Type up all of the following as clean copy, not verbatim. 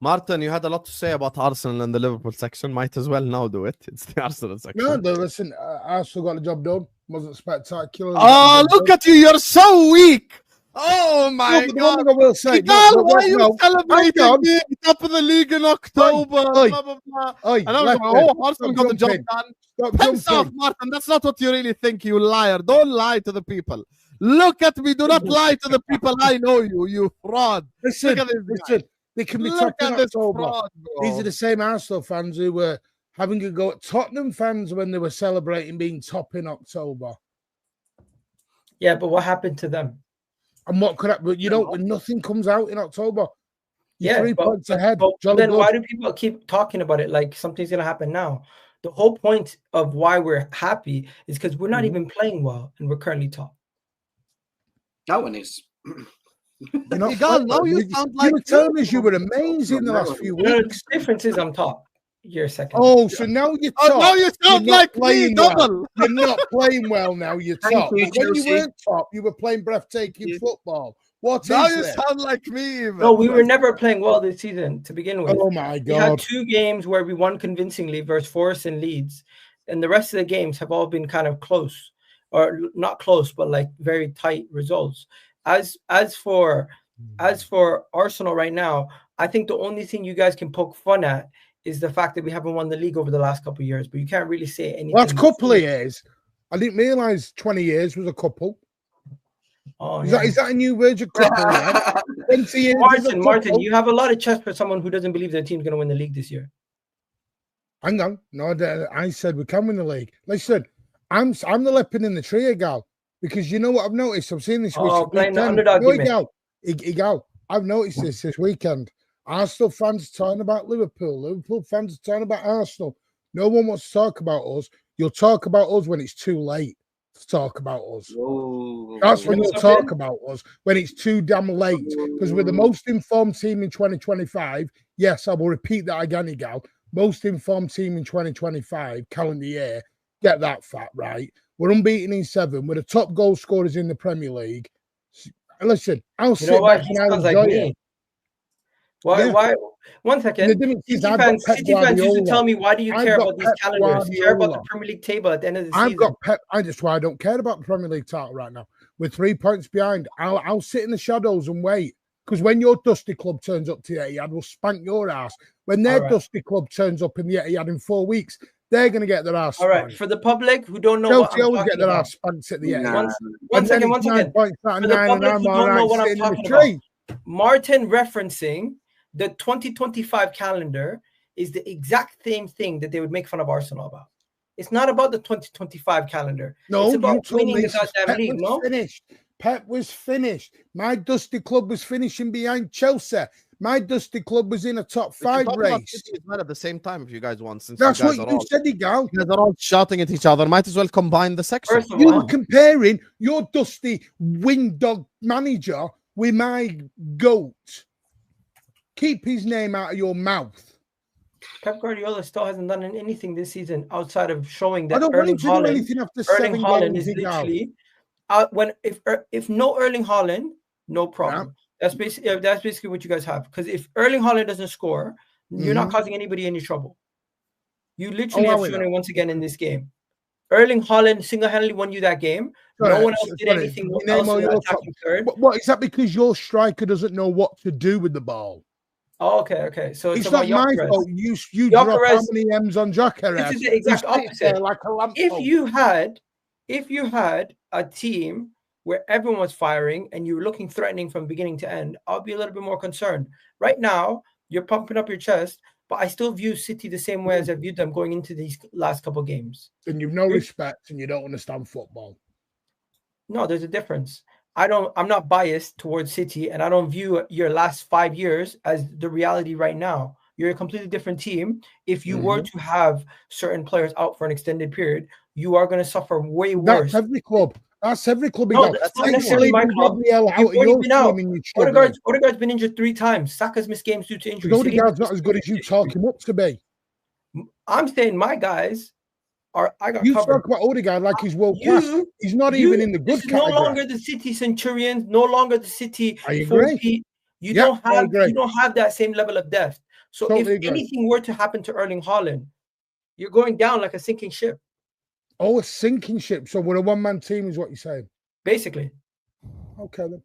Martin, you had a lot to say about Arsenal in the Liverpool section. Might as well now do it. It's the Arsenal section. No, listen, Arsenal got the job done. Wasn't spectacular. Oh, look at you. You're so weak. Oh, my God. I will say, Egal, why are you celebrating being top of the league in October? Blah, blah, blah. And I was like, oh, Arsenal got the job done. Piss off, Martin. That's not what you really think, you liar. Don't lie to the people. Look at me. Do not lie to the people. I know you, you fraud. Listen, they can be top in October. These are the same Arsenal fans who were having a go at Tottenham fans when they were celebrating being top in October. Yeah, but what happened to them? And what could happen? But you don't, when nothing comes out in October, you're 3 points ahead. But then why do people keep talking about it like something's going to happen now? The whole point of why we're happy is because we're not even playing well and we're currently top. That one is. Egal, now you sound like you were telling us you were amazing the last few weeks. The difference is I'm top. You're second. Oh, so now you're top. Oh, now you sound like me, double. You're not playing well now. You're top. When you weren't top, you were playing breathtaking football. What now is you it? sound like me. Even. No, we were never playing well this season to begin with. Oh my God! We had 2 games where we won convincingly versus Forest and Leeds, and the rest of the games have all been kind of close, or not close, but like very tight results. As for Arsenal right now, I think the only thing you guys can poke fun at is the fact that we haven't won the league over the last couple of years, but you can't really say anything. Last couple of years. I didn't realize 20 years was a couple. Oh, is that a new word? Couple? 20 years. Martin, you have a lot of chest for someone who doesn't believe their team's going to win the league this year. Hang on. No, I said we can win the league. Listen, I'm the leopard in the tree, Egal, because you know what I've noticed? I've seen this playing the underdog. Egal, I've noticed this weekend. Arsenal fans talking about Liverpool. Liverpool fans talking about Arsenal. No one wants to talk about us. You'll talk about us when it's too late to talk about us. Ooh. That's when you'll talk about us, when it's too damn late. Because we're the most informed team in 2025. Yes, I will repeat that again, Egal. Most informed team in 2025, calendar year. Get that fact right. We're unbeaten in 7. We're the top goal scorers in the Premier League. Listen, I'll sit back and I'll enjoy it. Why? 1 second. City fans used to tell me, why do you care about these calendars? You care about the Premier League table at the end of the season. I've got Pep. That's why I don't care about the Premier League title right now. We're 3 points behind. I'll sit in the shadows and wait. Because when your dusty club turns up to the Etihad, we'll spank your ass. When their dusty club turns up in the Etihad in 4 weeks, they're going to get their ass spanked. All right. For the public who don't know what I'm talking get their ass spanked at the Etihad. One second. For the public who don't know what I'm talking about, Martin referencing the 2025 calendar is the exact same thing that they would make fun of Arsenal about. It's not about the 2025 calendar. No, it's about winning the goddamn league. No, finished. Pep was finished. My dusty club was finishing behind Chelsea. My dusty club was in a top 5 race. It's not at the same time if you guys want. Since that's what you said, Egal. You guys are all shouting at each other. Might as well combine the sections. You're comparing your dusty windog manager with my goat. Keep his name out of your mouth. Pep Guardiola still hasn't done anything this season outside of showing that I don't Erling want him to do anything after 7 Haaland games is literally if no Erling Haaland, no problem. Yeah. That's basically what you guys have. Because if Erling Haaland doesn't score, you're not causing anybody any trouble. You literally have shown it once again in this game. Erling Haaland single-handedly won you that game. No one else did anything else in the attacking third. What is that? Because your striker doesn't know what to do with the ball. Oh, okay. So it's not my fault. You drop how many M's on Gyökeres? This is the exact opposite. Like a lamp if you had a team where everyone was firing and you were looking threatening from beginning to end, I'll be a little bit more concerned. Right now, you're pumping up your chest, but I still view City the same way as I viewed them going into these last couple of games. And you've no respect and you don't understand football. No, there's a difference. I'm not biased towards City, and I don't view your last 5 years as the reality right now. You're a completely different team. If you were to have certain players out for an extended period, you are going to suffer way worse. That's every club. That's every club. No, that's not necessarily my club. You've already been out. Odegaard's been injured 3 times. Saka's missed games due to injury. Odegaard's not as good as you talk him up to be. I'm saying my guys are. I got you covered. talk about Odegaard like he's world class. He's not even in the good category. No longer the City Centurions. No longer the City. I agree. You don't have that same level of depth. So if anything were to happen to Erling Haaland, you're going down like a sinking ship. Oh, a sinking ship. So we're a one-man team is what you're saying? Basically. Okay, then.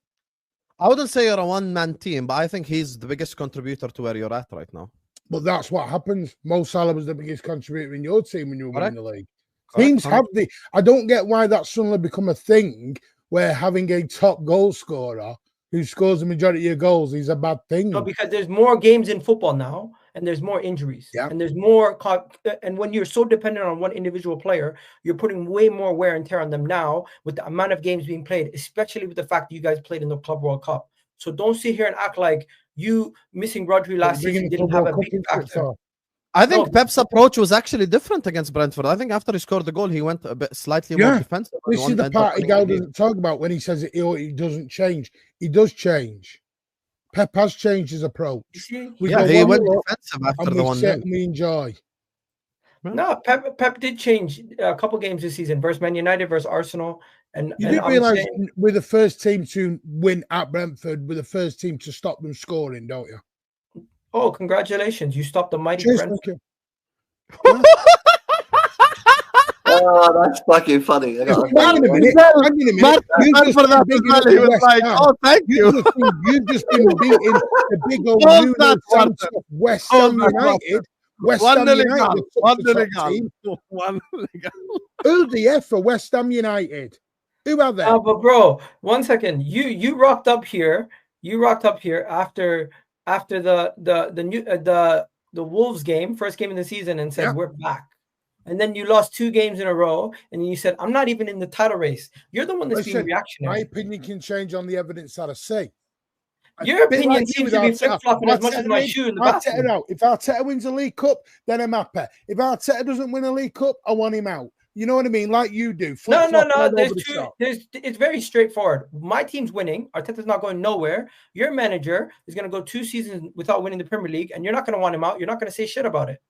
I wouldn't say you're a one-man team, but I think he's the biggest contributor to where you're at right now. But that's what happens. Mo Salah was the biggest contributor in your team when you were winning the league. Teams have the... I don't get why that's suddenly become a thing where having a top goal scorer who scores the majority of your goals is a bad thing. No, because there's more games in football now, and there's more injuries. Yeah. And there's more... And when you're so dependent on one individual player, you're putting way more wear and tear on them now with the amount of games being played, especially with the fact that you guys played in the Club World Cup. So don't sit here and act like you missing Rodri last season didn't have a big factor. I think Pep's approach was actually different against Brentford. I think after he scored the goal, he went a bit slightly more defensive. This is the part Egal doesn't talk about when he says he doesn't change. He does change. Pep has changed his approach. He went defensive after the 1-0. We enjoy. No, Pep did change a couple games this season versus Man United, versus Arsenal. And you do realise we're the first team to win at Brentford. We're the first team to stop them scoring, don't you? Oh, congratulations. You stopped the mighty Brentford. Oh, that's fucking funny. Hang on a minute. Oh, thank you. You've just been beating the big old West Ham United. West Ham United. Who the F for West Ham United? Who are they? But bro, 1 second. You rocked up here. You rocked up here after the Wolves game, first game in the season, and said we're back. And then you lost 2 games in a row, and you said I'm not even in the title race. You're the one that's being reactionary. My opinion can change on the evidence that I see. Your opinion seems to be flip-flopping as much as my shoe in the bathroom. If Arteta wins a League Cup, then I'm happy. If Arteta doesn't win a League Cup, I want him out. You know what I mean? Like you do. No. It's very straightforward. My team's winning. Arteta's not going nowhere. Your manager is going to go 2 seasons without winning the Premier League, and you're not going to want him out. You're not going to say shit about it.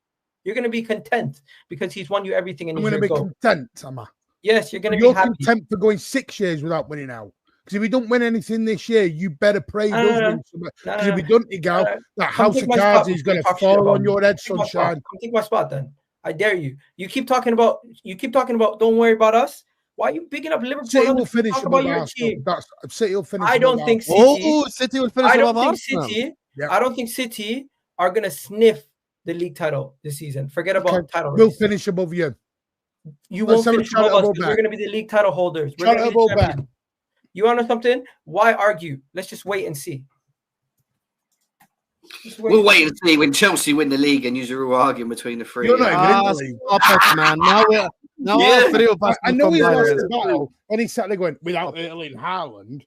You're going to be content because he's won you everything. And I'm going to be content, am I? Yes, you're going to be happy. You're content for going 6 years without winning out. Because if we don't win anything this year, you better pray he does win. Because if we don't, Egal, that house of cards is going to fall on your head, sunshine. Come take my spot then. I dare you. You keep talking about. Don't worry about us. Why are you picking up Liverpool? City will finish above Arsenal. City will finish. I don't think City. Oh, City will finish above Arsenal. I don't think City are going to sniff the league title this season. Forget about title. We'll finish above you. You won't finish above us. We're going to be the league title holders. We're going to be champions. You want to know something? Why argue? Let's just wait and see. We'll wait and see when Chelsea win the league and you're all arguing between the 3. You're not even in the league. Stop it, man. Now all 3 of us. I know he lost the battle and he sat there going, without Erling Haaland.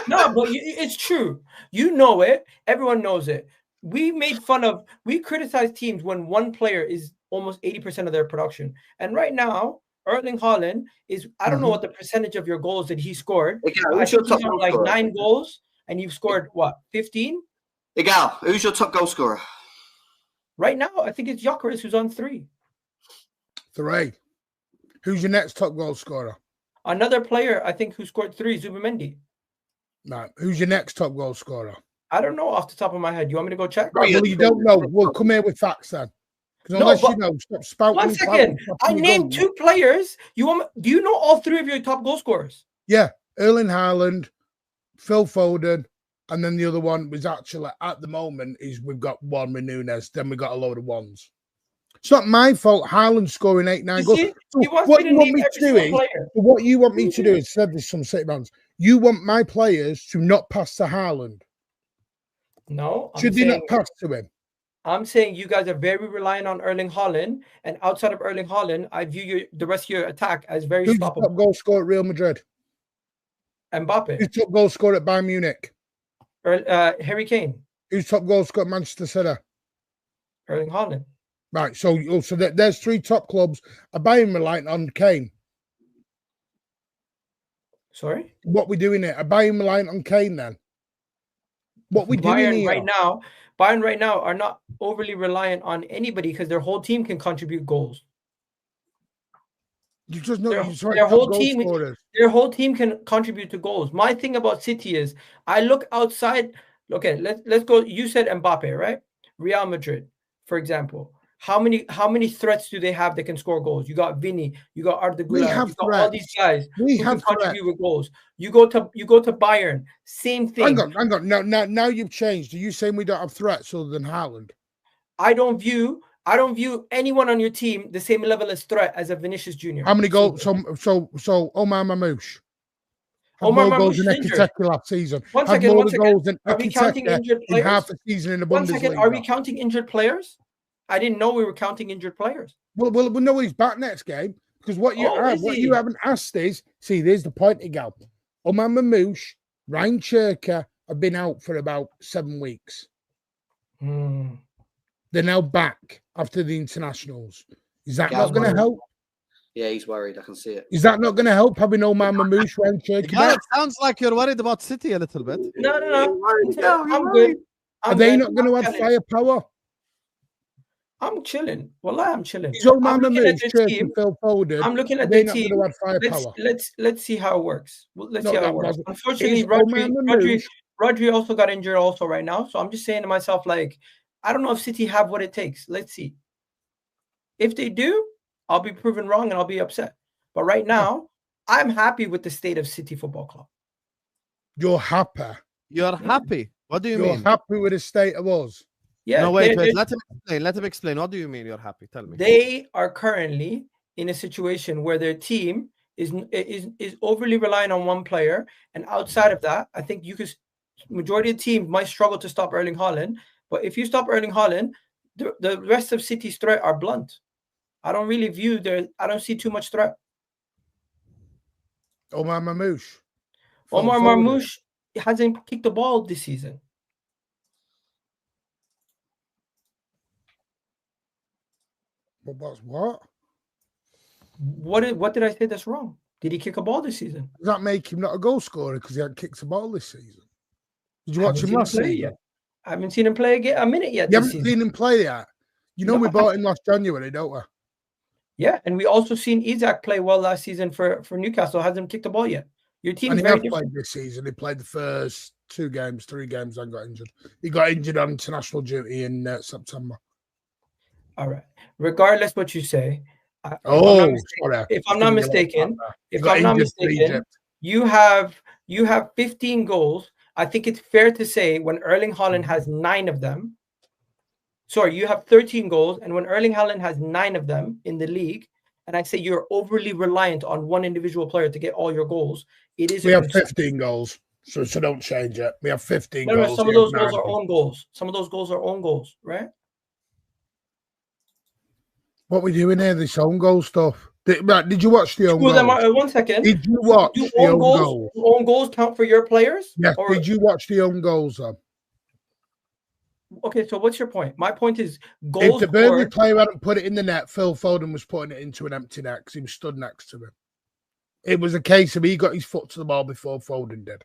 No, but it's true. You know it. Everyone knows it. We criticize teams when one player is almost 80% of their production. And right now, Erling Haaland is, I don't know what the percentage of your goals that he scored. I think he's on like 9 goals and you've scored what, 15? Egal, who's your top goal scorer? Right now, I think it's Gyökeres who's on 3. 3. Who's your next top goal scorer? Another player, I think, who scored 3, Zubimendi. No. Who's your next top goal scorer? I don't know off the top of my head. You want me to go check? Well, you don't know. We'll come here with facts then. Unless you know, stop spouting. 1 second. I named 2 players. Do you know all 3 of your top goal scorers? Yeah. Erling Haaland, Phil Foden, and then the other one was actually, at the moment, is we've got one with Nunes, then we've got a load of ones. It's not my fault. Haaland scoring 8-9 goals. What you want me to do is, what you want me to do is, said this some City fans, you want my players to not pass to Haaland. No. Should they not pass to him? I'm saying you guys are very reliant on Erling Haaland, and outside of Erling Haaland, I view the rest of your attack as very Who's stoppable. Who's top goal scorer at Real Madrid? Mbappe. Who's top goal scorer at Bayern Munich? Harry Kane. Who's top goal scorer at Manchester City? Erling Haaland. Right, so there's 3 top clubs. Are Bayern reliant on Kane? Sorry? What we doing here? Are Bayern reliant on Kane then? What we doing here? Bayern right now are not overly reliant on anybody because their whole team can contribute goals. You just know their whole team can contribute to goals. My thing about City is I look outside. Okay, let's go. You said Mbappe, right? Real Madrid, for example, how many threats do they have that can score goals? You got Vinny, you got Arda Güler, you got all these guys who can contribute with goals. You go to Bayern, same thing. Hang on. Now you've changed. Are you saying we don't have threats other than Haaland? I don't view anyone on your team the same level as threat as a Vinicius Jr. How many goals? So Omar Mamouche. Omar Mamouche in injured last season. One second. Are we counting injured players? In half a season in the Bundesliga. 1 second. Are we counting injured players? I didn't know we were counting injured players. Well, no, he's back next game because what you haven't asked is, see, there's the point, Egal. Omar Mamouche, Ryan Cherka have been out for about 7 weeks. They're now back after the internationals. Is that not going to help? Yeah, he's worried. I can see it. Is that not going to help having Omar Mamouche, Ryan Cherka? Yeah, it sounds like you're worried about City a little bit. No. I'm good. Are they not going to add firepower? I'm chilling. Wallah, I'm chilling. I'm looking at the team. I'm looking at the team. Let's see how it works. Let's see how it works. Unfortunately, Rodri also got injured also right now. So I'm just saying to myself, like, I don't know if City have what it takes. Let's see. If they do, I'll be proven wrong and I'll be upset. But right now, I'm happy with the state of City Football Club. You're happy. You're happy. What do you mean? You're happy with the state of us. Yeah. No, wait. Let him explain. What do you mean you're happy? Tell me. They are currently in a situation where their team is overly reliant on one player, and outside of that, I think majority of the team might struggle to stop Erling Haaland. But if you stop Erling Haaland, the rest of City's threat are blunt. I don't really I don't see too much threat. Omar Mamouche hasn't kicked the ball this season. What? What did I say that's wrong? Did he kick a ball this season? Does that make him not a goal scorer because he hadn't kicked a ball this season? Did you watch him last season? Yet. I haven't seen him play a minute yet. You haven't seen him play yet? You know, we bought him last January, don't we? Yeah, and we also seen Isak play well last season for Newcastle. Hasn't kicked the ball yet. Your team very different. Played this season. He played the first 3 games, and got injured. He got injured on international duty in September. All right. Regardless what you say, if I'm not mistaken, you have 15 goals. I think it's fair to say when Erling Haaland has 9 of them. Sorry, you have 13 goals, and when Erling Haaland has 9 of them in the league, and I say you're overly reliant on one individual player to get all your goals, it is. We have 15 goals, so don't change it. We have 15 goals. Some of those goals are own goals. Some of those goals are own goals, right? What we doing here? This own goal stuff. Did you watch the own goals? 1 second. Did you watch the own goals? Do own goals count for your players? Yes. Did you watch the own goals though? Okay, so what's your point? My point is goals. If the Burnley player hadn't put it in the net, Phil Foden was putting it into an empty net because he was stood next to him. It was a case of he got his foot to the ball before Foden did.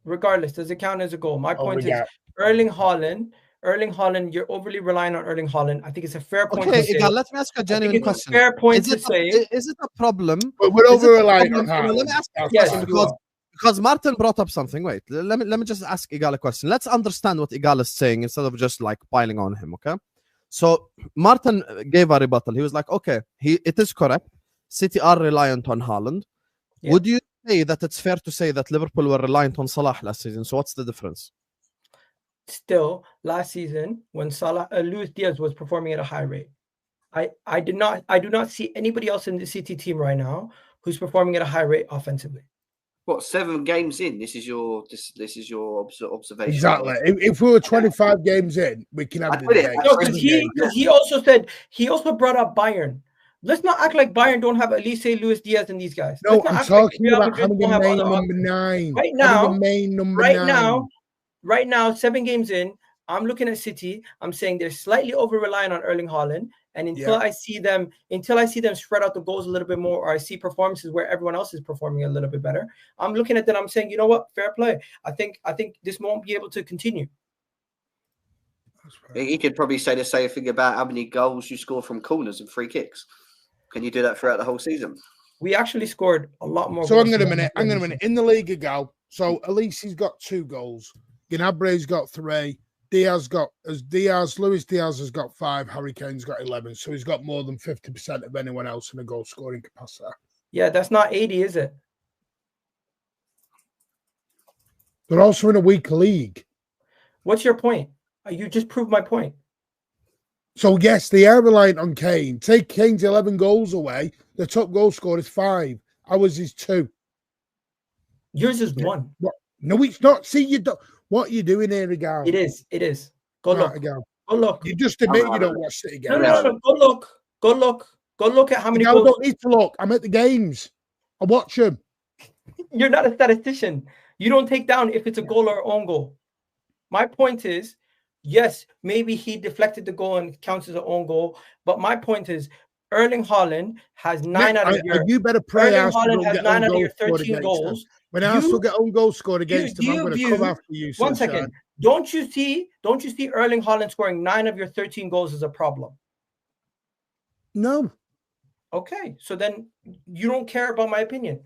Regardless, does it count as a goal? My point is Erling Haaland, you're overly relying on Erling Haaland. I think it's a fair point to say. Egal, let me ask a genuine question. Fair point to say. Is it a problem? But we're over-relying on Haaland. Let me ask you a question because Martin brought up something. Wait, let me just ask Egal a question. Let's understand what Egal is saying instead of just like piling on him, okay? So Martin gave a rebuttal. He was like, okay, it is correct. City are reliant on Haaland. Yeah. Would you say that it's fair to say that Liverpool were reliant on Salah last season? So what's the difference? Still, last season when Luis Diaz was performing at a high rate, I do not see anybody else in the City team right now who's performing at a high rate offensively. What, 7 games in? This is your observation. Exactly. If we were 25 games in, we can have the no, because he also brought up Bayern. Let's not act like Bayern don't have Elise, Luis Diaz, and these guys. No, I'm talking about having a main number 9. Right now, 7 games in, I'm looking at City. I'm saying they're slightly over-reliant on Erling Haaland. And until I see them spread out the goals a little bit more, or I see performances where everyone else is performing a little bit better, I'm looking at that. I'm saying, you know what, fair play. I think this won't be able to continue. He could probably say the same thing about how many goals you score from corners and free kicks. Can you do that throughout the whole season? We actually scored a lot more. So hang on a minute. In the league, Egal. So Elise's got 2 goals. Gnabry's got 3. Luis Diaz has got 5, Harry Kane's got 11, so he's got more than 50% of anyone else in a goal scoring capacity. Yeah, that's not 80, is it? They're also in a weak league. What's your point? You just proved my point. So yes, they are reliant on Kane. Take Kane's 11 goals away, the top goal scorer is 5. Ours is 2. Yours is 1. What? No, it's not. See, you don't. What are you doing here, Egal? It is. It is. Go look. Egal. Go look. You just admit you don't watch City games. No. Go look. Go look. Go look at how many goals. I don't need to look. I'm at the games. I watch them. You're not a statistician. You don't take down if it's a goal or own goal. My point is, yes, maybe he deflected the goal and counts as an own goal. But my point is, Erling Haaland has 9 out of your. You better pray. Erling Haaland has 9 out of your 13 goals. When Arsenal get own goals scored against them, I'm going to come after you. One second. Don't you see Erling Haaland scoring 9 of your 13 goals as a problem? No. Okay, so then you don't care about my opinion.